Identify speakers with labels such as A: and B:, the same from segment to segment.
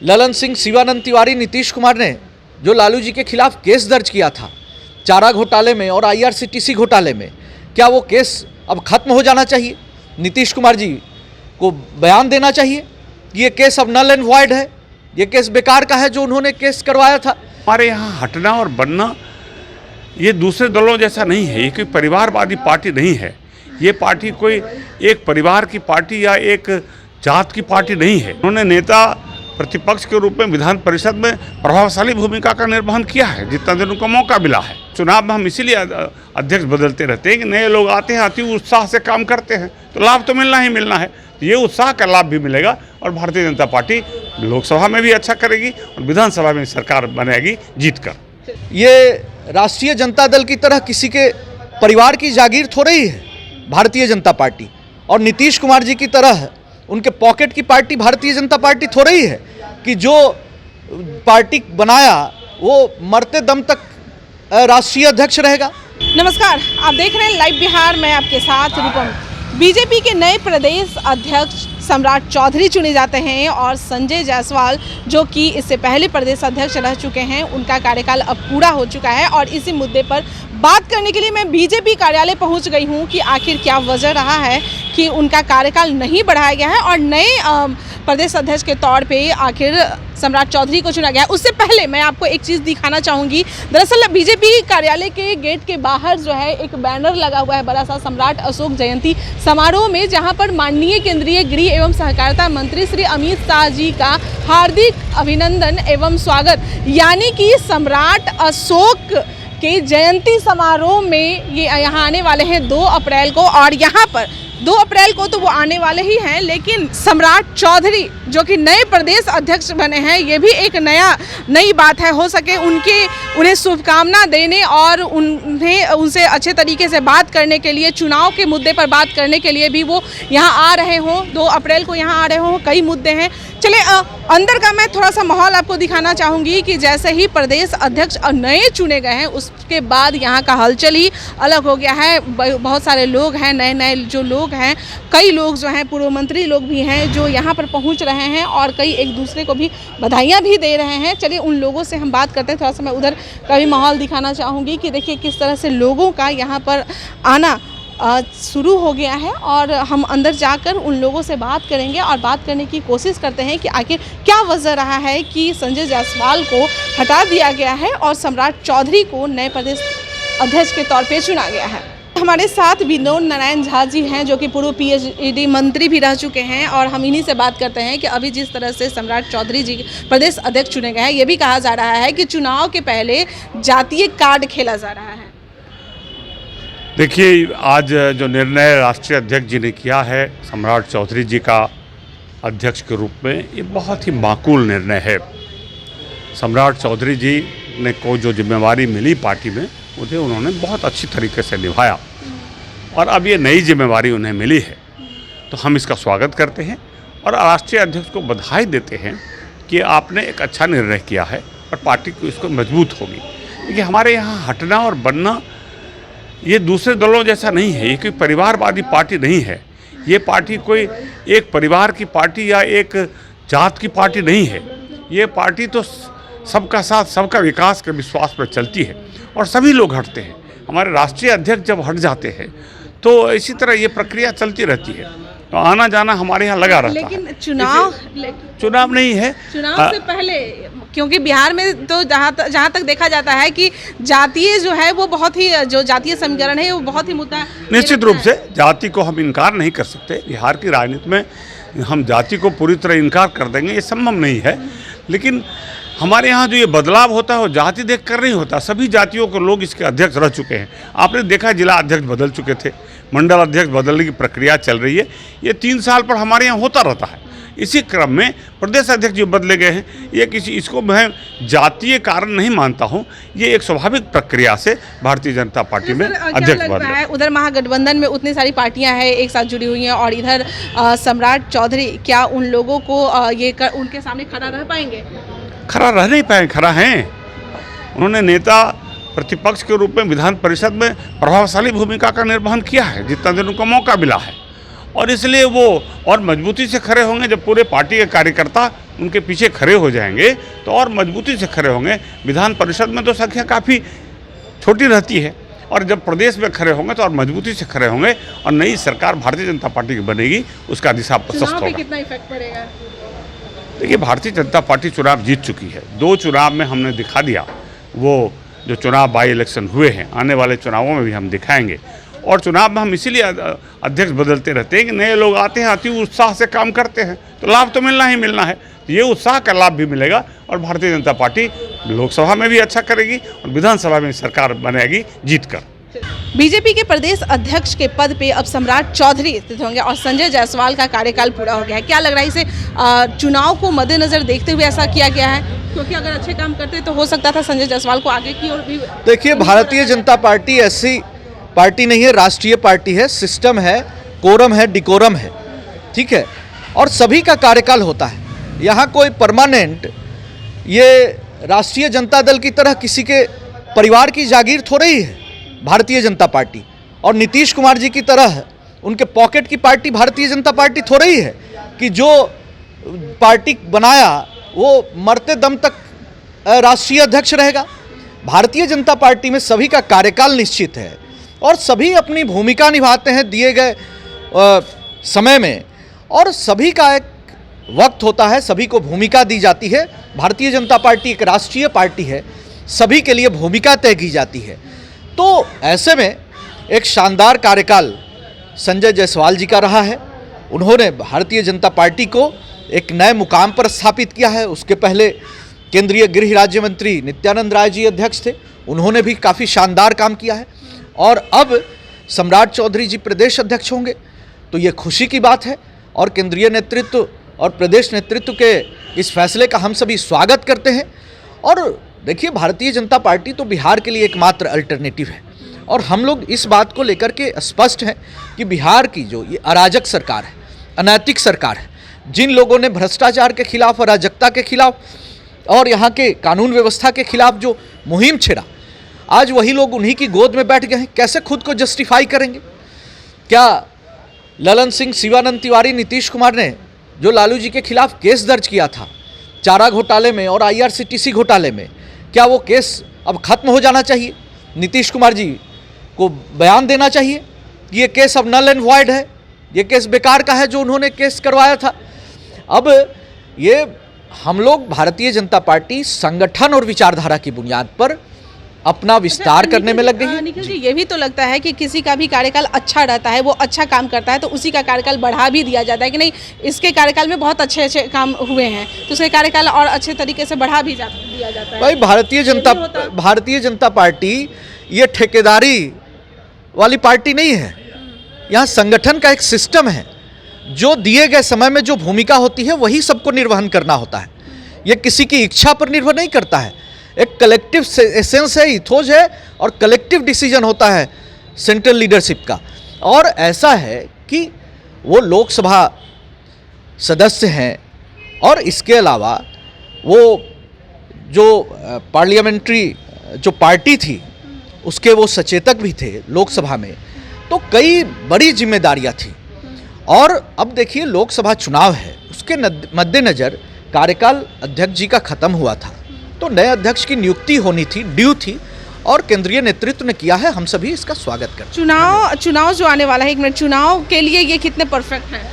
A: ललन सिंह, शिवानंद तिवारी, नीतीश कुमार ने जो लालू जी के खिलाफ केस दर्ज किया था चारा घोटाले में और IRCTC घोटाले में, क्या वो केस अब खत्म हो जाना चाहिए? नीतीश कुमार जी को बयान देना चाहिए कि ये केस अब नल एंड वॉइड है, ये केस बेकार का है जो उन्होंने केस करवाया था।
B: हमारे यहाँ हटना और बनना ये दूसरे दलों जैसा नहीं है, ये कोई परिवारवादी पार्टी नहीं है। ये पार्टी कोई एक परिवार की पार्टी या एक जात की पार्टी नहीं है। उन्होंने नेता प्रतिपक्ष के रूप में विधान परिषद में प्रभावशाली भूमिका का निर्वहन किया है जितना दिन उनको मौका मिला है। चुनाव में हम इसीलिए अध्यक्ष बदलते रहते हैं कि नए लोग आते हैं, अति उत्साह से काम करते हैं, तो लाभ तो मिलना ही मिलना है। ये उत्साह का लाभ भी मिलेगा और भारतीय जनता पार्टी लोकसभा में भी अच्छा करेगी और विधानसभा में सरकार बनेगी जीतकर।
A: ये राष्ट्रीय जनता दल की तरह किसी के परिवार की जागीर थोड़ी है भारतीय जनता पार्टी, और नीतीश कुमार जी की तरह उनके पॉकेट की पार्टी भारतीय जनता पार्टी थोड़ी है कि जो पार्टी बनाया वो मरते दम तक राष्ट्रीय अध्यक्ष रहेगा।
C: नमस्कार, आप देख रहे हैं लाइव बिहार, मैं आपके साथ रूपम। बीजेपी के नए प्रदेश अध्यक्ष सम्राट चौधरी चुने जाते हैं और संजय जायसवाल जो कि इससे पहले प्रदेश अध्यक्ष रह चुके हैं, उनका कार्यकाल अब पूरा हो चुका है। और इसी मुद्दे पर बात करने के लिए मैं बीजेपी कार्यालय पहुंच गई हूं कि आखिर क्या वजह रहा है कि उनका कार्यकाल नहीं बढ़ाया गया है और नए प्रदेश अध्यक्ष के तौर पे आखिर सम्राट चौधरी को चुना गया। उससे पहले मैं आपको एक चीज़ दिखाना चाहूँगी। दरअसल बीजेपी कार्यालय के गेट के बाहर जो है एक बैनर लगा हुआ है बड़ा सा, सम्राट अशोक जयंती समारोह में, जहाँ पर माननीय केंद्रीय गृह एवं सहकारिता मंत्री श्री अमित शाह जी का हार्दिक अभिनंदन एवं स्वागत, यानी कि सम्राट अशोक के जयंती समारोह में ये यहाँ आने वाले हैं 2 अप्रैल को। और यहाँ पर 2 अप्रैल को तो वो आने वाले ही हैं, लेकिन सम्राट चौधरी जो कि नए प्रदेश अध्यक्ष बने हैं, ये भी एक नई बात है। हो सके उन्हें शुभकामना देने और उनसे अच्छे तरीके से बात करने के लिए, चुनाव के मुद्दे पर बात करने के लिए भी वो यहाँ आ रहे हों। 2 अप्रैल को यहाँ आ रहे हों, कई मुद्दे हैं। चलिए अंदर का मैं थोड़ा सा माहौल आपको दिखाना चाहूँगी कि जैसे ही प्रदेश अध्यक्ष नए चुने गए हैं उसके बाद यहाँ का हलचल ही अलग हो गया है। बहुत सारे लोग हैं, नए जो लोग हैं, कई लोग जो हैं पूर्व मंत्री लोग भी हैं जो यहाँ पर पहुँच रहे हैं और कई एक दूसरे को भी बधाइयाँ भी दे रहे हैं। चलिए उन लोगों से हम बात करते हैं। थोड़ा सा मैं उधर का भी माहौल दिखाना चाहूँगी कि देखिए किस तरह से लोगों का यहाँ पर आना शुरू हो गया है और हम अंदर जाकर उन लोगों से बात करेंगे और बात करने की कोशिश करते हैं कि आखिर क्या वजह रहा है कि संजय जायसवाल को हटा दिया गया है और सम्राट चौधरी को नए प्रदेश अध्यक्ष के तौर पे चुना गया है। हमारे साथ विनोद नारायण झा जी हैं जो कि पूर्व PhD मंत्री भी रह चुके हैं और हम इन्हीं से बात करते हैं कि अभी जिस तरह से सम्राट चौधरी जी प्रदेश अध्यक्ष चुने गए हैं, ये भी कहा जा रहा है कि चुनाव के पहले जातीय कार्ड खेला जा रहा है।
B: देखिए, आज जो निर्णय राष्ट्रीय अध्यक्ष जी ने किया है सम्राट चौधरी जी का अध्यक्ष के रूप में, ये बहुत ही माकूल निर्णय है। सम्राट चौधरी जी ने को जो जिम्मेवारी मिली पार्टी में उसे उन्होंने बहुत अच्छी तरीके से निभाया और अब ये नई जिम्मेवारी उन्हें मिली है, तो हम इसका स्वागत करते हैं और राष्ट्रीय अध्यक्ष को बधाई देते हैं कि आपने एक अच्छा निर्णय किया है और पार्टी को इसको मजबूत होगी। क्योंकि हमारे यहाँ हटना और बनना ये दूसरे दलों जैसा नहीं है, ये कोई परिवारवादी पार्टी नहीं है। ये पार्टी कोई एक परिवार की पार्टी या एक जात की पार्टी नहीं है। ये पार्टी तो सबका साथ सबका विकास के विश्वास पर चलती है और सभी लोग हटते हैं। हमारे राष्ट्रीय अध्यक्ष जब हट जाते हैं तो इसी तरह ये प्रक्रिया चलती रहती है, तो आना जाना हमारे यहाँ लगा रहता है।
C: लेकिन
B: चुनाव नहीं है,
C: चुनाव से पहले, क्योंकि बिहार में तो जहाँ तक देखा जाता है कि जातीय जो है वो बहुत ही, जो जातीय समीकरण है वो बहुत ही मुद्दा,
B: निश्चित रूप से जाति को हम इनकार नहीं कर सकते। बिहार की राजनीति में हम जाति को पूरी तरह इनकार कर देंगे, ये संभव नहीं है। लेकिन हमारे यहाँ जो ये बदलाव होता है वो जाति देख कर नहीं होता, सभी जातियों के लोग इसके अध्यक्ष रह चुके हैं। आपने देखा जिला अध्यक्ष बदल चुके थे, मंडल अध्यक्ष बदलने की प्रक्रिया चल रही है, ये 3 साल पर हमारे यहाँ होता रहता है। इसी क्रम में प्रदेश अध्यक्ष जो बदले गए हैं, ये इसको मैं जातीय कारण नहीं मानता हूँ, ये एक स्वाभाविक प्रक्रिया से भारतीय जनता पार्टी में अध्यक्ष बदले हैं।
C: उधर महागठबंधन में उतनी सारी पार्टियां हैं एक साथ जुड़ी हुई हैं और इधर सम्राट चौधरी, क्या उन लोगों को उनके सामने खड़ा रह पाएंगे?
B: खड़ा रह नहीं पाए, खड़ा हैं। उन्होंने नेता प्रतिपक्ष के रूप में विधान परिषद में प्रभावशाली भूमिका का निर्वहन किया है जितना दिन उनको मौका मिला है, और इसलिए वो और मजबूती से खड़े होंगे जब पूरे पार्टी के कार्यकर्ता उनके पीछे खड़े हो जाएंगे तो और मजबूती से खड़े होंगे। विधान परिषद में तो संख्या काफ़ी छोटी रहती है, और जब प्रदेश में खड़े होंगे तो और मजबूती से खड़े होंगे, और नई सरकार भारतीय जनता पार्टी की बनेगी, उसका दिशा प्रशस्त होगा।
C: कितना इफेक्ट पड़ेगा?
B: देखिए, भारतीय जनता पार्टी चुनाव जीत चुकी है। 2 चुनाव में हमने दिखा दिया, वो जो चुनाव बाई इलेक्शन हुए हैं, आने वाले चुनावों में भी हम दिखाएंगे। और चुनाव में हम इसीलिए अध्यक्ष बदलते रहते हैं कि नए लोग आते हैं, अति उत्साह से काम करते हैं, तो लाभ तो मिलना ही मिलना है। ये उत्साह का लाभ भी मिलेगा, और भारतीय जनता पार्टी लोकसभा में भी अच्छा करेगी और विधानसभा में सरकार बनेगी जीतकर।
C: बीजेपी के प्रदेश अध्यक्ष के पद पे अब सम्राट चौधरी स्थित होंगे और संजय जायसवाल का कार्यकाल पूरा हो गया है। क्या लग रहा है, इसे चुनाव को मद्देनजर देखते हुए ऐसा किया गया है? क्योंकि अगर अच्छे काम करते तो हो सकता था संजय जायसवाल को आगे की ओर भी।
A: देखिए, भारतीय जनता पार्टी ऐसी पार्टी नहीं है, राष्ट्रीय पार्टी है, सिस्टम है, कोरम है, डिकोरम है, ठीक है, और सभी का कार्यकाल होता है। यहाँ कोई परमानेंट ये राष्ट्रीय जनता दल की तरह किसी के परिवार की जागीर थोड़ी ही है भारतीय जनता पार्टी, और नीतीश कुमार जी की तरह उनके पॉकेट की पार्टी भारतीय जनता पार्टी थोड़ी ही है कि जो पार्टी बनाया वो मरते दम तक राष्ट्रीय अध्यक्ष रहेगा। भारतीय जनता पार्टी में सभी का कार्यकाल निश्चित है और सभी अपनी भूमिका निभाते हैं दिए गए समय में, और सभी का एक वक्त होता है, सभी को भूमिका दी जाती है। भारतीय जनता पार्टी एक राष्ट्रीय पार्टी है, सभी के लिए भूमिका तय की जाती है। तो ऐसे में एक शानदार कार्यकाल संजय जायसवाल जी का रहा है। उन्होंने भारतीय जनता पार्टी को एक नए मुकाम पर स्थापित किया है। उसके पहले केंद्रीय गृह राज्य मंत्री नित्यानंद राय जी अध्यक्ष थे, उन्होंने भी काफ़ी शानदार काम किया है, और अब सम्राट चौधरी जी प्रदेश अध्यक्ष होंगे, तो ये खुशी की बात है। और केंद्रीय नेतृत्व और प्रदेश नेतृत्व के इस फैसले का हम सभी स्वागत करते हैं। और देखिए, भारतीय जनता पार्टी तो बिहार के लिए एकमात्र अल्टरनेटिव है, और हम लोग इस बात को लेकर के स्पष्ट हैं कि बिहार की जो ये अराजक सरकार है, अनैतिक सरकार है, जिन लोगों ने भ्रष्टाचार के खिलाफ, अराजकता के खिलाफ और यहाँ के कानून व्यवस्था के खिलाफ जो मुहिम छेड़ा, आज वही लोग उन्हीं की गोद में बैठ गए हैं। कैसे खुद को जस्टिफाई करेंगे? क्या ललन सिंह, शिवानंद तिवारी, नीतीश कुमार ने जो लालू जी के खिलाफ केस दर्ज किया था चारा घोटाले में और IRCTC घोटाले में, क्या वो केस अब खत्म हो जाना चाहिए? नीतीश कुमार जी को बयान देना चाहिए कि ये केस अब नल एंड वॉइड है, ये केस बेकार का है जो उन्होंने केस करवाया था। अब ये हम लोग भारतीय जनता पार्टी संगठन और विचारधारा की बुनियाद पर अपना विस्तार करने में लग गई है।
C: निखिल जी, ये भी तो लगता है कि किसी का भी कार्यकाल अच्छा रहता है, वो अच्छा काम करता है तो उसी का कार्यकाल बढ़ा भी दिया जाता है कि नहीं, इसके कार्यकाल में बहुत अच्छे अच्छे काम हुए हैं तो उसके कार्यकाल और अच्छे तरीके से बढ़ा भी दिया जाता है।
A: भाई, भारतीय जनता पार्टी ये ठेकेदारी वाली पार्टी नहीं है। यहाँ संगठन का एक सिस्टम है, जो दिए गए समय में जो भूमिका होती है वही सबको निर्वहन करना होता है। ये किसी की इच्छा पर निर्भर नहीं करता है, एक कलेक्टिव एसेंस है, इथोज है, और कलेक्टिव डिसीजन होता है सेंट्रल लीडरशिप का। और ऐसा है कि वो लोकसभा सदस्य हैं, और इसके अलावा वो जो पार्लियामेंट्री जो पार्टी थी उसके वो सचेतक भी थे लोकसभा में, तो कई बड़ी जिम्मेदारियां थी। और अब देखिए, लोकसभा चुनाव है, उसके मद्देनज़र कार्यकाल अध्यक्ष जी का खत्म हुआ था, तो नए अध्यक्ष की नियुक्ति होनी थी, ड्यू थी, और केंद्रीय नेतृत्व ने किया है। हम सभी इसका स्वागत करते हैं।
C: चुनाव जो आने वाला है, एक मिनट, चुनाव के लिए ये कितने परफेक्ट है?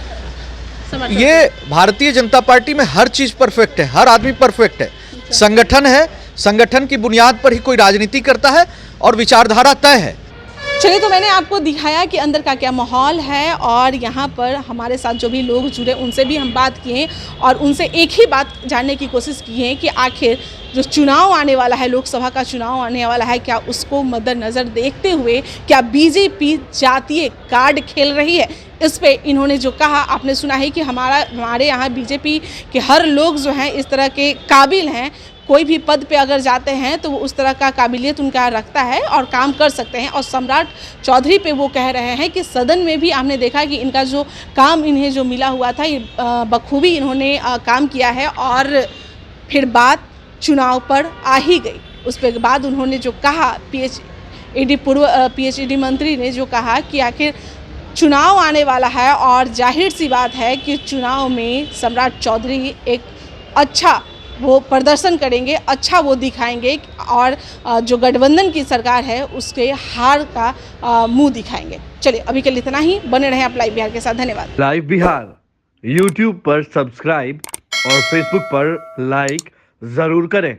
A: ये भारतीय जनता पार्टी में हर चीज परफेक्ट है, हर आदमी परफेक्ट है। संगठन है, संगठन की बुनियाद पर ही कोई राजनीति करता है और विचारधारा तय है।
C: चलिए, तो मैंने आपको दिखाया कि अंदर का क्या माहौल है, और यहाँ पर हमारे साथ जो भी लोग जुड़े उनसे भी हम बात किए और उनसे एक ही बात जानने की कोशिश की है कि आखिर जो चुनाव आने वाला है, लोकसभा का चुनाव आने वाला है, क्या उसको मद्देनज़र देखते हुए क्या बीजेपी जातीय कार्ड खेल रही है? इस पे इन्होंने जो कहा आपने सुना है कि हमारे यहाँ बीजेपी के हर लोग जो हैं इस तरह के काबिल हैं, कोई भी पद पे अगर जाते हैं तो वो उस तरह का काबिलियत उनका रखता है और काम कर सकते हैं। और सम्राट चौधरी पे वो कह रहे हैं कि सदन में भी हमने देखा कि इनका जो काम इन्हें जो मिला हुआ था, ये बखूबी इन्होंने काम किया है, और फिर बात चुनाव पर आ ही गई। उस पर बाद उन्होंने जो कहा, पूर्व PhD मंत्री ने जो कहा कि आखिर चुनाव आने वाला है और जाहिर सी बात है कि चुनाव में सम्राट चौधरी एक अच्छा वो प्रदर्शन करेंगे, अच्छा वो दिखाएंगे और जो गठबंधन की सरकार है उसके हार का मुंह दिखाएंगे। चलिए अभी के लिए इतना ही, बने रहें आप लाइव बिहार के साथ। धन्यवाद।
D: लाइव बिहार यूट्यूब पर सब्सक्राइब और फेसबुक पर लाइक जरूर करें।